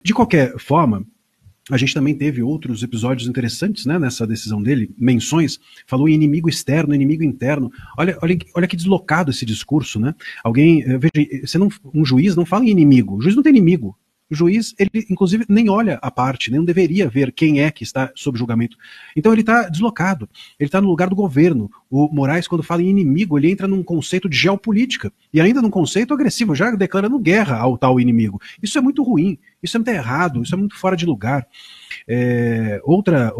De qualquer forma, a gente também teve outros episódios interessantes, né, nessa decisão dele, menções, falou em inimigo externo, inimigo interno. Olha que deslocado esse discurso, né? Veja, um juiz não fala em inimigo, o juiz não tem inimigo. O juiz, ele inclusive nem olha a parte, nem deveria ver quem é que está sob julgamento. Então ele está deslocado, ele está no lugar do governo. O Moraes, quando fala em inimigo, ele entra num conceito de geopolítica, e ainda num conceito agressivo, já declarando guerra ao tal inimigo. Isso é muito ruim, isso é muito errado, isso é muito fora de lugar. Outra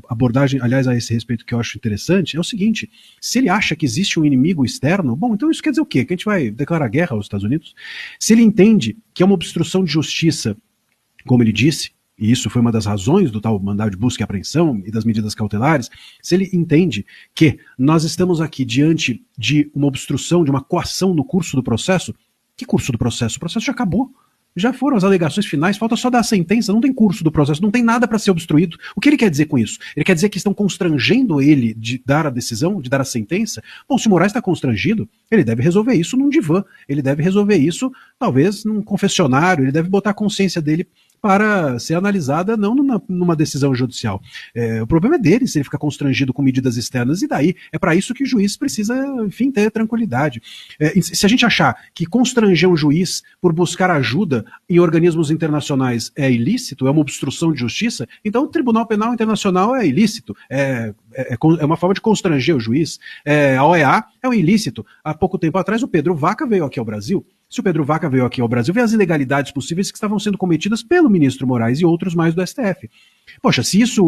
abordagem, aliás, a esse respeito que eu acho interessante, é o seguinte: se ele acha que existe um inimigo externo, bom, então isso quer dizer o quê? Que a gente vai declarar guerra aos Estados Unidos? Se ele entende que é uma obstrução de justiça, como ele disse, e isso foi uma das razões do tal mandado de busca e apreensão e das medidas cautelares, se ele entende que nós estamos aqui diante de uma obstrução, de uma coação no curso do processo, que curso do processo? O processo já acabou. Já foram as alegações finais, falta só dar a sentença, não tem curso do processo, não tem nada para ser obstruído. O que ele quer dizer com isso? Ele quer dizer que estão constrangendo ele de dar a decisão, de dar a sentença? Bom, se o Moraes está constrangido, ele deve resolver isso num divã, ele deve resolver isso, talvez, num confessionário, ele deve botar a consciência dele para ser analisada, não numa decisão judicial. O problema é dele, se ele fica constrangido com medidas externas, e daí? É para isso que o juiz precisa, enfim, ter tranquilidade. Se a gente achar que constranger um juiz por buscar ajuda em organismos internacionais é ilícito, é uma obstrução de justiça, então o Tribunal Penal Internacional é ilícito, é uma forma de constranger o juiz. A OEA é um ilícito. Há pouco tempo atrás o Pedro Vaca veio aqui ao Brasil. Se o Pedro Vaca veio aqui ao Brasil, vê as ilegalidades possíveis que estavam sendo cometidas pelo ministro Moraes e outros mais do STF. Poxa, se isso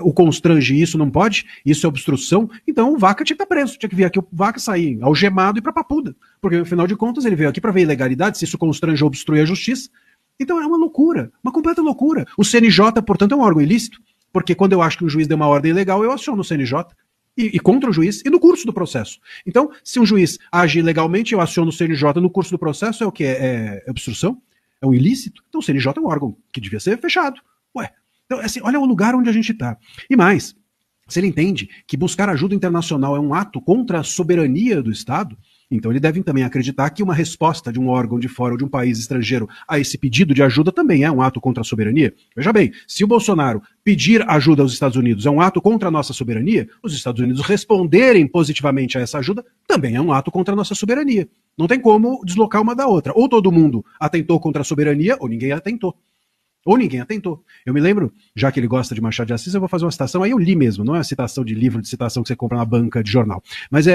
o constrange e isso não pode, isso é obstrução, então o Vaca tinha que estar preso, tinha que vir aqui o Vaca sair algemado e ir para Papuda. Porque, afinal de contas, ele veio aqui para ver ilegalidade, se isso constrange ou obstrui a justiça. Então é uma loucura, uma completa loucura. O CNJ, portanto, é um órgão ilícito, porque quando eu acho que um juiz deu uma ordem ilegal, eu aciono o CNJ. E contra o juiz e no curso do processo. Então, se um juiz age ilegalmente, eu aciono o CNJ no curso do processo, é o que? É obstrução? É um ilícito? Então o CNJ é um órgão que devia ser fechado. Ué, então, assim, olha o lugar onde a gente está. E mais, se ele entende que buscar ajuda internacional é um ato contra a soberania do Estado, então ele deve também acreditar que uma resposta de um órgão de fora ou de um país estrangeiro a esse pedido de ajuda também é um ato contra a soberania. Veja bem, se o Bolsonaro pedir ajuda aos Estados Unidos é um ato contra a nossa soberania, os Estados Unidos responderem positivamente a essa ajuda também é um ato contra a nossa soberania. Não tem como deslocar uma da outra. Ou todo mundo atentou contra a soberania, ou ninguém atentou. Ou ninguém atentou. Eu me lembro, já que ele gosta de Machado de Assis, eu vou fazer uma citação, aí eu li mesmo, não é uma citação de livro de citação que você compra na banca de jornal. Mas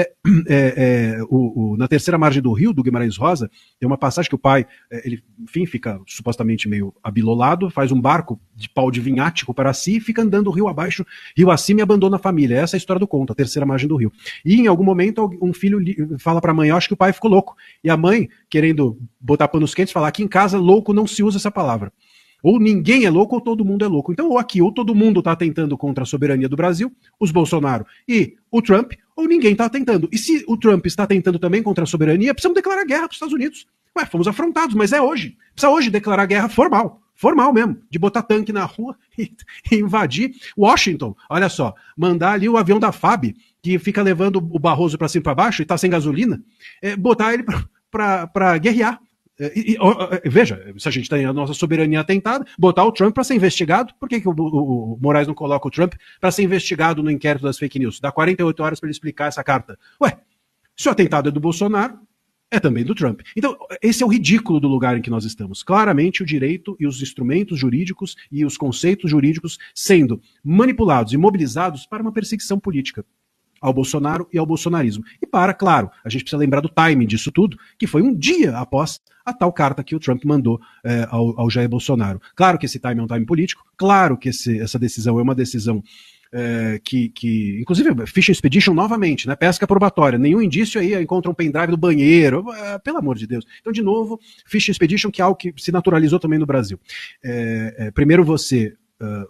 na terceira margem do rio, do Guimarães Rosa, tem uma passagem que o pai, ele, enfim, fica supostamente meio abilolado, faz um barco de pau de vinhático para si, fica andando rio abaixo, rio acima e abandona a família. Essa é a história do conto, a terceira margem do rio. E em algum momento um filho fala para a mãe, eu acho que o pai ficou louco. E a mãe, querendo botar panos quentes, fala, aqui em casa louco não se usa essa palavra. Ou ninguém é louco ou todo mundo é louco. Então, ou todo mundo está atentando contra a soberania do Brasil, os Bolsonaro e o Trump, ou ninguém está atentando. E se o Trump está atentando também contra a soberania, precisamos declarar guerra para os Estados Unidos. Ué, fomos afrontados, mas é hoje. Precisa hoje declarar guerra formal mesmo, de botar tanque na rua e invadir Washington. Olha só, mandar ali o avião da FAB, que fica levando o Barroso para cima e para baixo e está sem gasolina, botar ele para guerrear. Veja, se a gente tem a nossa soberania atentada, botar o Trump para ser investigado, por que o Moraes não coloca o Trump para ser investigado no inquérito das fake news? Dá 48 horas para ele explicar essa carta. Ué, se o atentado é do Bolsonaro, é também do Trump. Então, esse é o ridículo do lugar em que nós estamos. Claramente o direito e os instrumentos jurídicos e os conceitos jurídicos sendo manipulados e mobilizados para uma perseguição política ao Bolsonaro e ao bolsonarismo. E claro, a gente precisa lembrar do timing disso tudo, que foi um dia após a tal carta que o Trump mandou ao Jair Bolsonaro. Claro que esse timing é um timing político, claro que essa decisão é uma decisão que inclusive, Fishing Expedition novamente, né, pesca probatória, nenhum indício aí, encontra um pendrive no banheiro, pelo amor de Deus. Então, de novo, Fishing Expedition, que é algo que se naturalizou também no Brasil. Primeiro você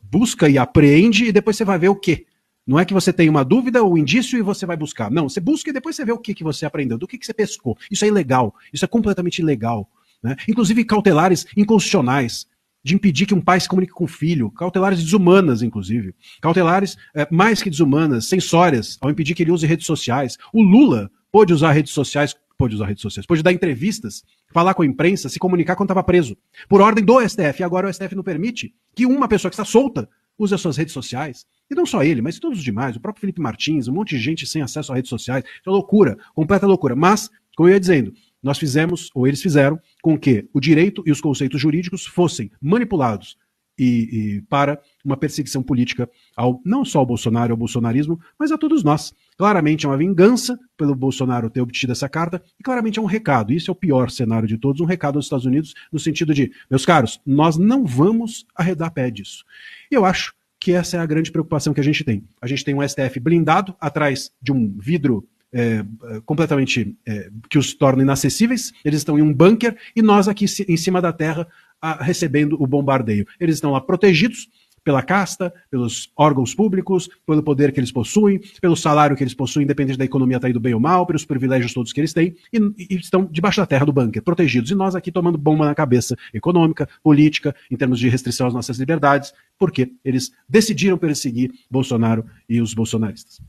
busca e apreende, e depois você vai ver o quê? Não é que você tem uma dúvida ou um indício e você vai buscar. Não, você busca e depois você vê o que você aprendeu, do que você pescou. Isso é ilegal, isso é completamente ilegal. Né? Inclusive cautelares inconstitucionais, de impedir que um pai se comunique com o filho, cautelares desumanas, inclusive. Cautelares mais que desumanas, censórias, ao impedir que ele use redes sociais. O Lula pôde usar redes sociais pôde usar redes sociais, pôde dar entrevistas, falar com a imprensa, se comunicar quando estava preso, por ordem do STF. E agora o STF não permite que uma pessoa que está solta use as suas redes sociais. E não só ele, mas todos os demais, o próprio Felipe Martins, um monte de gente sem acesso a redes sociais. Isso é loucura, completa loucura. Mas, como eu ia dizendo, nós fizemos, ou eles fizeram, com que o direito e os conceitos jurídicos fossem manipulados e para uma perseguição política não só ao Bolsonaro, ao bolsonarismo, mas a todos nós. Claramente é uma vingança pelo Bolsonaro ter obtido essa carta, e claramente é um recado, e isso é o pior cenário de todos, um recado aos Estados Unidos, no sentido de, meus caros, nós não vamos arredar pé disso. E eu acho que essa é a grande preocupação que a gente tem. A gente tem um STF blindado atrás de um vidro completamente que os torna inacessíveis, eles estão em um bunker, e nós aqui em cima da terra recebendo o bombardeio. Eles estão lá protegidos pela casta, pelos órgãos públicos, pelo poder que eles possuem, pelo salário que eles possuem, independente da economia estar indo bem ou mal, pelos privilégios todos que eles têm, e estão debaixo da terra do bunker, protegidos. E nós aqui tomando bomba na cabeça econômica, política, em termos de restrição às nossas liberdades, porque eles decidiram perseguir Bolsonaro e os bolsonaristas.